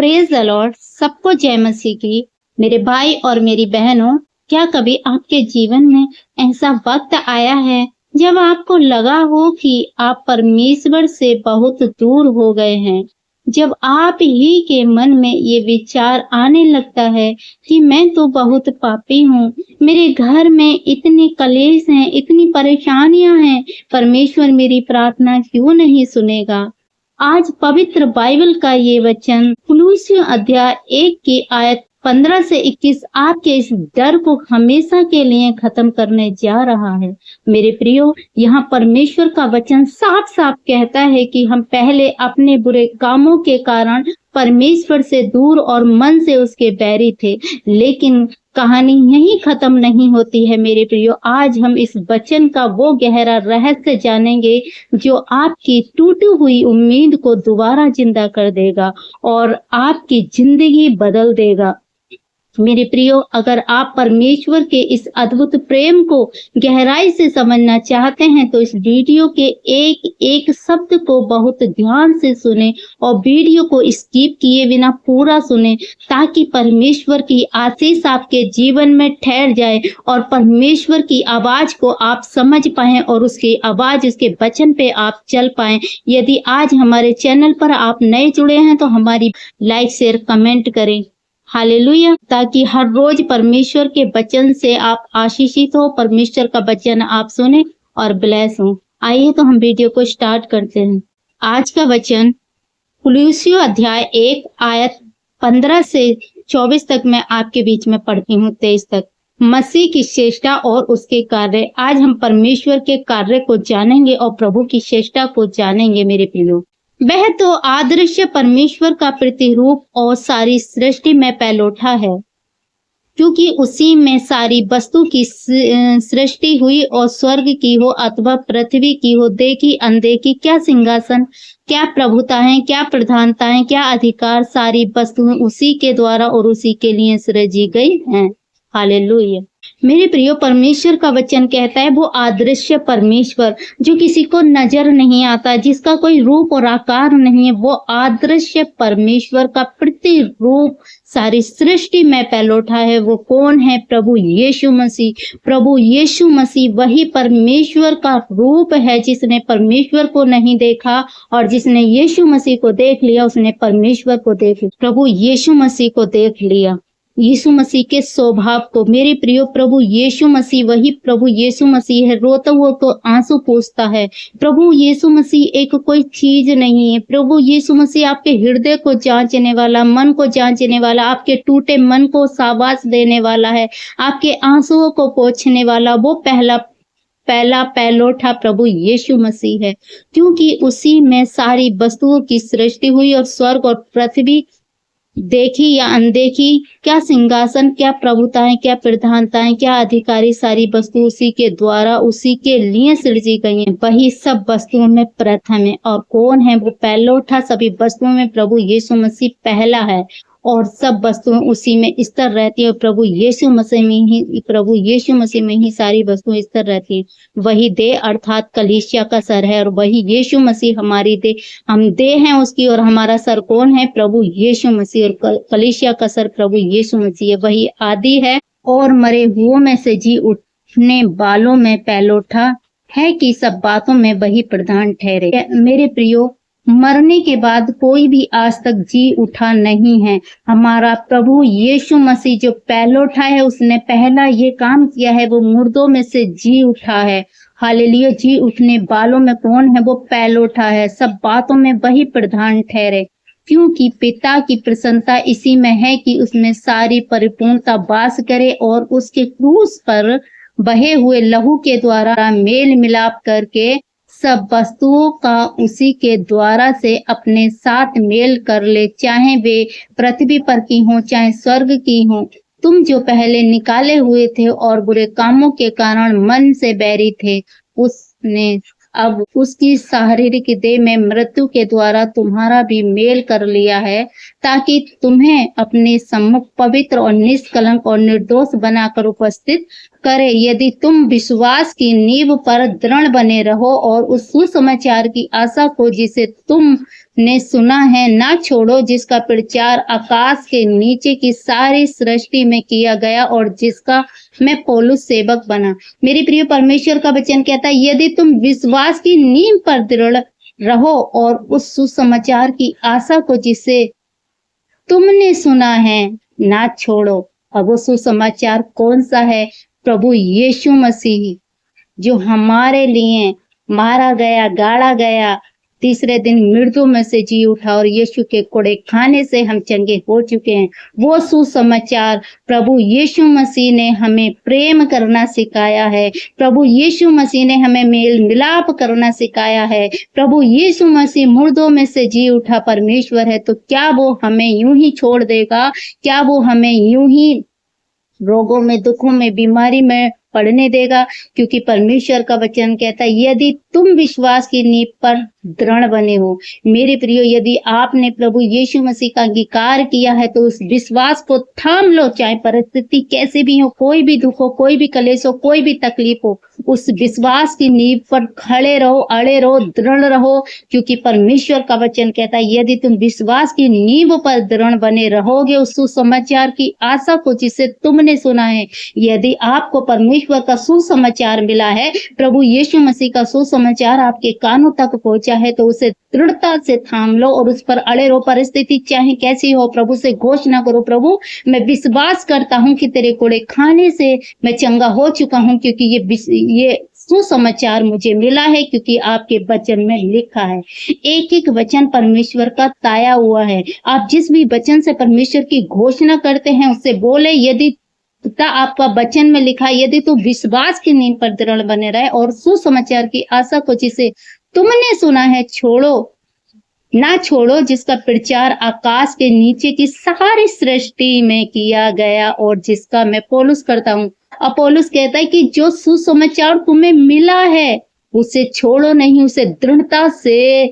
Praise the Lord. सबको जय मसीह की। मेरे भाई और मेरी बहनों, क्या कभी आपके जीवन में ऐसा वक्त आया है जब आपको लगा हो कि आप परमेश्वर से बहुत दूर हो गए हैं? जब आप ही के मन में ये विचार आने लगता है कि मैं तो बहुत पापी हूँ, मेरे घर में इतने कलेश हैं, इतनी परेशानियां हैं, परमेश्वर मेरी प्रार्थना क्यों नहीं सुनेगा? आज पवित्र बाइबल का ये वचन कुलुस्सियों अध्याय 1 की आयत 15 से 21 आपके इस डर को हमेशा के लिए खत्म करने जा रहा है। मेरे प्रियो, यहाँ परमेश्वर का वचन साफ साफ कहता है कि हम पहले अपने बुरे कामों के कारण परमेश्वर से दूर और मन से उसके बैरी थे, लेकिन कहानी यही खत्म नहीं होती है। मेरे प्रियो, आज हम इस वचन का वो गहरा रहस्य जानेंगे जो आपकी टूटी हुई उम्मीद को दोबारा जिंदा कर देगा और आपकी जिंदगी बदल देगा। मेरे प्रियो, अगर आप परमेश्वर के इस अद्भुत प्रेम को गहराई से समझना चाहते हैं तो इस वीडियो के एक एक शब्द को बहुत ध्यान से सुने और वीडियो को स्किप किए बिना पूरा सुने, ताकि परमेश्वर की आशीष आपके जीवन में ठहर जाए और परमेश्वर की आवाज को आप समझ पाएं और उसकी आवाज, उसके वचन पे आप चल पाएं। यदि आज हमारे चैनल पर आप नए जुड़े हैं तो हमारी लाइक, शेयर, कमेंट करें। हालेलुया, ताकि हर रोज परमेश्वर के वचन से आप आशीषित हो, परमेश्वर का वचन आप सुने और ब्लेस हो। आइए तो हम वीडियो को स्टार्ट करते हैं। आज का वचन कुलुस्सियों अध्याय 1 आयत 15 से 24 तक मैं आपके बीच में पढ़ती हूँ, 23 तक। मसीह की चेष्टा और उसके कार्य। आज हम परमेश्वर के कार्य को जानेंगे और प्रभु की चेष्टा को जानेंगे। मेरे प्रियो, वह तो आदृश्य परमेश्वर का प्रतिरूप और सारी सृष्टि में पहलौठा है, क्योंकि उसी में सारी वस्तु की सृष्टि हुई, और स्वर्ग की हो अथवा पृथ्वी की हो, देखी अनदेखी, क्या सिंहासन, क्या प्रभुताएं, क्या प्रधानताएं, क्या अधिकार, सारी वस्तुएं उसी के द्वारा और उसी के लिए सृजी गई हैं। हालेलुया। मेरे प्रियो, परमेश्वर का वचन कहता है वो अदृश्य परमेश्वर जो किसी को नजर नहीं आता, जिसका कोई रूप और आकार नहीं है, वो अदृश्य परमेश्वर का प्रतिरूप सारी सृष्टि में पहलौठा है। वो कौन है? प्रभु यीशु मसीह। प्रभु यीशु मसीह वही परमेश्वर का रूप है जिसने परमेश्वर को नहीं देखा, और जिसने यीशु मसीह को देख लिया उसने परमेश्वर को देख लिया। प्रभु यीशु मसीह को देख लिया, यीशु मसीह के स्वभाव को। मेरे प्रियो, प्रभु यीशु मसीह वही प्रभु यीशु मसीह है। रोता हुआ को आंसू पोंछता है। प्रभु यीशु मसीह एक कोई चीज नहीं है। प्रभु यीशु मसीह आपके हृदय को जांचने वाला, मन को जांचने वाला, आपके टूटे मन को शाबाश देने वाला है, आपके आंसुओं को पोंछने वाला वो पहला पहलौठा प्रभु यीशु मसीह है, क्योंकि उसी में सारी वस्तुओं की सृष्टि हुई, और स्वर्ग और पृथ्वी, देखी या अनदेखी, क्या सिंहासन, क्या प्रभुताएं, क्या प्रधानताएं, क्या अधिकारी, सारी वस्तु उसी के द्वारा उसी के लिए सृजी गई हैं। वही सब वस्तुओं में प्रथम है। और कौन है वो पहलौठा? सभी वस्तुओं में प्रभु यीशु मसीह पहला है, और सब वस्तुएं उसी में स्थिर रहती है। प्रभु यीशु मसीह में ही सारी वस्तुएं स्थिर रहती है। वही देह अर्थात कलीसिया का सर है, और वही यीशु मसीह हमारी देह, हम देह हैं उसकी, और हमारा सर कौन है? प्रभु यीशु मसीह। और कलीसिया का सर प्रभु यीशु मसीह है। वही आदि है और मरे हुओं में से जी उठने वालों में पहलौठा है कि सब बातों में वही प्रधान ठहरे। मेरे प्रियो, मरने के बाद कोई भी आज तक जी उठा नहीं है। हमारा प्रभु यीशु मसीह जो पहलौठा है, उसने पहला ये काम किया है, वो मुर्दों में से जी उठा है। हालेलुया। जी उठने वालों में कौन है? वो पहलौठा है। सब बातों में वही प्रधान ठहरे, क्योंकि पिता की प्रसन्नता इसी में है कि उसमें सारी परिपूर्णता वास करे, और उसके क्रूस पर बहे हुए लहू के द्वारा मेल मिलाप करके सब वस्तुओं का उसी के द्वारा से अपने साथ मेल कर ले, चाहे वे पृथ्वी पर की हो चाहे स्वर्ग की हो। तुम जो पहले निकाले हुए थे और बुरे कामों के कारण मन से बैरी थे, उसने अब उसकी शारीरिक देह में मृत्यु के द्वारा तुम्हारा भी मेल कर लिया है, ताकि तुम्हें अपने सम्मुख पवित्र और निष्कलंक और निर्दोष बनाकर उपस्थित करे यदि तुम विश्वास की नींव पर दृढ़ बने रहो और उस सुसमाचार की आशा को जिसे तुमने सुना है ना छोड़ो, जिसका प्रचार आकाश के नीचे की सारी सृष्टि में किया गया और जिसका मैं पौलुस सेवक बना। मेरे प्रिय, परमेश्वर का वचन कहता है यदि तुम विश्वास की नींव पर दृढ़ रहो और उस सुसमाचार की आशा को जिसे तुमने सुना है ना छोड़ो। अब वो सुसमाचार कौन सा है? प्रभु यीशु मसीह जो हमारे लिए मारा गया, गाड़ा गया, तीसरे दिन मृत्यु में से जी उठा और यीशु के कोड़े खाने से हम चंगे हो चुके हैं। वो सुसमाचार प्रभु यीशु मसीह ने हमें प्रेम करना सिखाया है। प्रभु यीशु मसीह ने हमें मेल मिलाप करना सिखाया है। प्रभु यीशु मसीह मुर्दों में से जी उठा परमेश्वर है, तो क्या वो हमें यूं ही छोड़ देगा? क्या वो हमें यूं ही रोगों में, दुखों में, बीमारी में पड़ने देगा? क्योंकि परमेश्वर का वचन कहता है यदि तुम विश्वास की नींव पर दृढ़ बने हो। मेरे प्रियो, यदि आपने प्रभु यीशु मसीह का अंगीकार किया है तो उस विश्वास को थाम लो, चाहे परिस्थिति कैसे भी हो, कोई भी दुख हो, कोई भी कलेश हो, कोई भी तकलीफ हो, उस विश्वास की नींव पर खड़े रहो, अड़े रहो, दृढ़ रहो। क्योंकि परमेश्वर का वचन कहता है यदि तुम विश्वास की नींव पर दृढ़ बने रहोगे, उस सुसमाचार की आशा को जिसे तुमने सुना है, यदि आपको परमेश्वर का सुसमाचार मिला है, प्रभु यीशु मसीह का सुसमाचार आपके कानों तक पहुंचा है, तो उसे दृढ़ता से थाम लो और उस पर अड़े रहो। परिस्थिति चाहे कैसी हो, प्रभु से घोषणा करो, प्रभु मैं विश्वास करता हूं कि तेरे कोड़े खाने से मैं चंगा हो चुका हूं, क्योंकि ये सुसमाचार मुझे मिला है, क्योंकि आपके वचन में लिखा है। एक एक वचन परमेश्वर का ताया हुआ है। आप जिस भी वचन से परमेश्वर की घोषणा करते हैं उससे बोले, यदि आपका वचन में लिखा है यदि तू विश्वास की नींव पर दृढ़ बने रहे और सुसमाचार की आशा को जिसे तुमने सुना है ना छोड़ो, जिसका प्रचार आकाश के नीचे की सारी सृष्टि में किया गया और जिसका मैं पौलुस करता हूँ। अपोलुस कहता है कि जो सुसमाचार तुम्हें मिला है उसे छोड़ो नहीं, उसे दृढ़ता से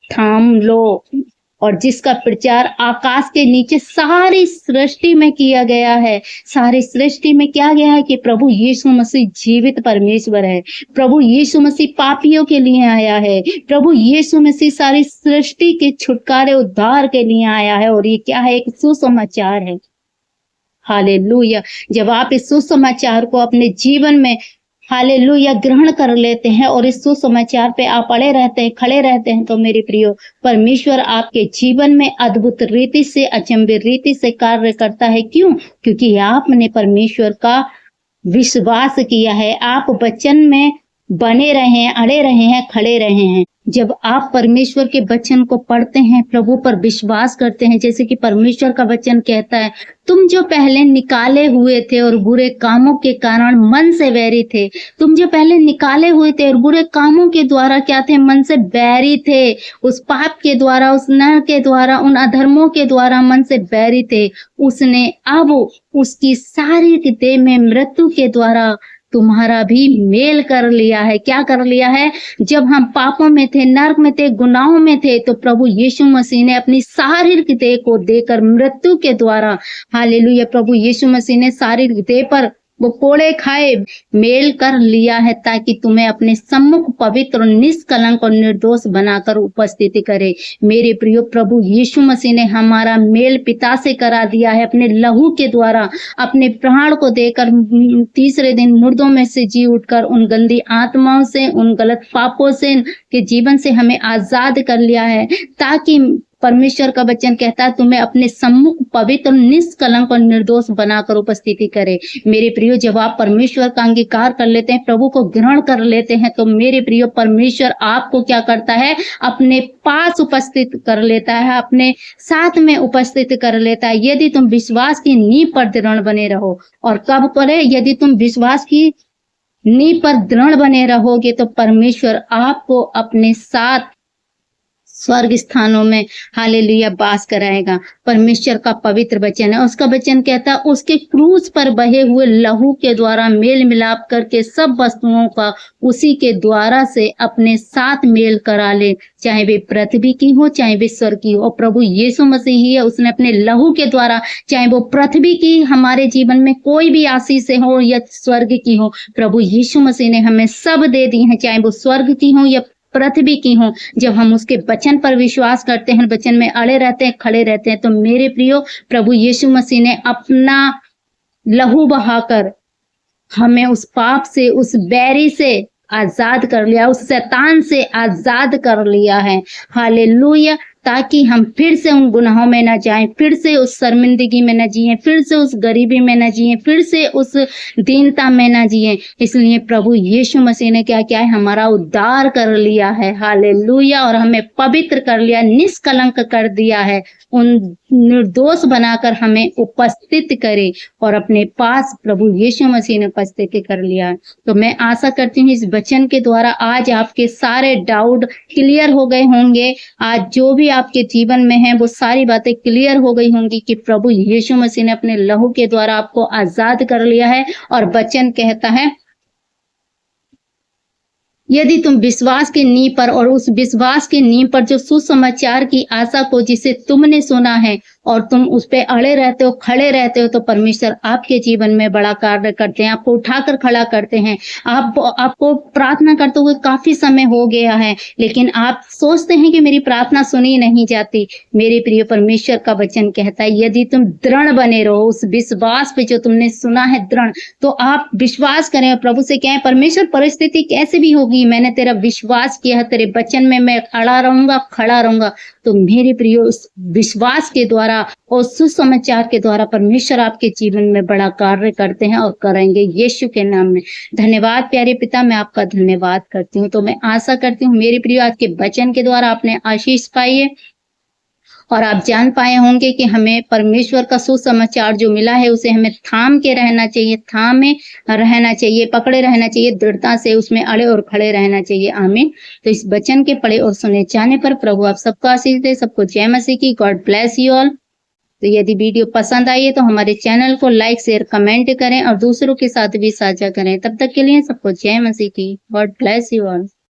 थाम लो, और जिसका प्रचार आकाश के नीचे सारी सृष्टि में किया गया है। सारी सृष्टि में क्या गया है कि प्रभु यीशु मसीह जीवित परमेश्वर है। प्रभु यीशु मसीह पापियों के लिए आया है। प्रभु यीशु मसीह सारी सृष्टि के छुटकारे, उद्धार के लिए आया है, और ये क्या है? एक सुसमाचार है। हालेलुया। जब आप इस सुसमाचार को अपने जीवन में हालेलुया ग्रहण कर लेते हैं और इस सुसमाचार पे आप अड़े रहते हैं, खड़े रहते हैं, तो मेरे प्रियो, परमेश्वर आपके जीवन में अद्भुत रीति से, अचंभे रीति से कार्य करता है। क्यों? क्योंकि आपने परमेश्वर का विश्वास किया है। आप वचन में बने रहे हैं, अड़े रहे हैं, खड़े रहे हैं। जब आप परमेश्वर के वचन को पढ़ते हैं, प्रभु पर विश्वास करते हैं, जैसे कि परमेश्वर का वचन कहता है, तुम जो पहले निकाले हुए थे और बुरे कामों के कारण मन से बैरी थे, तुम जो पहले निकाले हुए थे और बुरे कामों के द्वारा क्या थे? मन से बैरी थे। उस पाप के द्वारा, उस नर के द्वारा, उन अधर्मों के द्वारा मन से बैरी थे। उसने अब उसकी सारी देह में मृत्यु के द्वारा तुम्हारा भी मेल कर लिया है। क्या कर लिया है? जब हम पापों में थे, नरक में थे, गुनाहों में थे, तो प्रभु यीशु मसीह ने अपनी शारीरिक देह को देकर मृत्यु के द्वारा, हालेलुया, प्रभु यीशु मसीह ने शारीरिक देह पर वो कोड़े खाए मेल कर लिया है, ताकि तुम्हें अपने सम्मुख पवित्र, निष्कलंक और निर्दोष बनाकर उपस्थिति करे। मेरे प्रियो, प्रभु यीशु मसीह ने हमारा मेल पिता से करा दिया है अपने लहू के द्वारा, अपने प्राण को देकर तीसरे दिन मुर्दों में से जी उठकर उन गंदी आत्माओं से, उन गलत पापों से के जीवन से हमें आजाद कर लिया है, ताकि परमेश्वर का वचन कहता है तुम्हें अपने सम्मुख पवित्र, निष्कलंक और निर्दोष बनाकर उपस्थिति करे। मेरे प्रियो, जब आप परमेश्वर का अंगीकार कर लेते हैं, प्रभु को ग्रहण कर लेते हैं, तो मेरे प्रियो, परमेश्वर आपको क्या करता है? अपने पास उपस्थित कर लेता है, अपने साथ में उपस्थित कर लेता है। यदि तुम विश्वास की नींव पर दृढ़ बने रहो, और कब करे? यदि तुम विश्वास की नींव पर दृढ़ बने रहोगे, तो परमेश्वर आपको अपने साथ स्वर्ग स्थानों में हालेलुया वास कराएगा। परमेश्वर का पवित्र वचन है, उसका वचन कहता है उसके क्रूस पर बहे हुए लहू के द्वारा मेल मिलाप करके सब वस्तुओं का उसी के द्वारा से अपने साथ मेल करा ले, चाहे वे पृथ्वी की हो चाहे वे स्वर्ग की हो। और प्रभु यीशु मसीह ही है, उसने अपने लहू के द्वारा, चाहे वो पृथ्वी की हमारे जीवन में कोई भी आशीष हो या स्वर्ग की हो, प्रभु यीशु मसीह ने हमें सब दे दी है, चाहे वो स्वर्ग की हो या पृथ्वी की हो। जब हम उसके वचन पर विश्वास करते हैं, वचन में अड़े रहते हैं, खड़े रहते हैं, तो मेरे प्रियो प्रभु यीशु मसीह ने अपना लहू बहाकर हमें उस पाप से, उस बैरी से आजाद कर लिया, उस शैतान से आजाद कर लिया है। हालेलुया। ताकि हम फिर से उन गुनाहों में न जाएं, फिर से उस शर्मिंदगी में न जिएं, फिर से उस गरीबी में न जिएं, फिर से उस दीनता में न जिएं। इसलिए प्रभु यीशु मसीह ने क्या किया है, हमारा उद्धार कर लिया है। हालेलुया। और हमें पवित्र कर लिया, निष्कलंक कर दिया है, उन निर्दोष बनाकर हमें उपस्थित करे और अपने पास प्रभु यीशु मसीह ने उपस्थित कर लिया। तो मैं आशा करती हूँ इस वचन के द्वारा आज आपके सारे डाउट क्लियर हो गए होंगे। आज जो भी आपके जीवन में है वो सारी बातें क्लियर हो गई होंगी कि प्रभु यीशु मसीह ने अपने लहू के द्वारा आपको आजाद कर लिया है। और वचन कहता है यदि तुम विश्वास की नींव पर और उस विश्वास की नींव पर जो सुसमाचार की आशा को जिसे तुमने सुना है और तुम उस पे अड़े रहते हो, खड़े रहते हो, तो परमेश्वर आपके जीवन में बड़ा कार्य करते हैं, आपको उठाकर खड़ा करते हैं। आपको प्रार्थना करते हुए काफी समय हो गया है, लेकिन आप सोचते हैं कि मेरी प्रार्थना सुनी नहीं जाती। मेरे प्रिय, परमेश्वर का वचन कहता है यदि तुम दृढ़ बने रहो उस विश्वास पे जो तुमने सुना है दृढ़, तो आप विश्वास करें प्रभु से कहें परमेश्वर परिस्थिति कैसे भी होगी, मैंने तेरा विश्वास किया है, तेरे वचन में मैं अड़ा रहूंगा, खड़ा रहूंगा। तो मेरे प्रियो, उस विश्वास के द्वारा और सुसमाचार के द्वारा परमेश्वर आपके जीवन में बड़ा कार्य करते हैं और करेंगे यीशु के नाम में। धन्यवाद प्यारे पिता, मैं आपका धन्यवाद करती हूँ। तो मैं आशा करती हूँ मेरे प्रियो आज के वचन के द्वारा आपने आशीष पाई है और आप जान पाए होंगे कि हमें परमेश्वर का सुसमाचार जो मिला है उसे हमें थाम के रहना चाहिए, थामे रहना चाहिए, पकड़े रहना चाहिए, दृढ़ता से उसमें अड़े और खड़े रहना चाहिए। आमीन। तो इस वचन के पढ़े और सुने जाने पर प्रभु आप सबको आशीष दे। सबको जय मसीह की। God bless you all. तो यदि वीडियो पसंद आई है तो हमारे चैनल को लाइक शेयर कमेंट करें और दूसरों के साथ भी साझा करें। तब तक के लिए सबको जय मसीह की। God bless you all.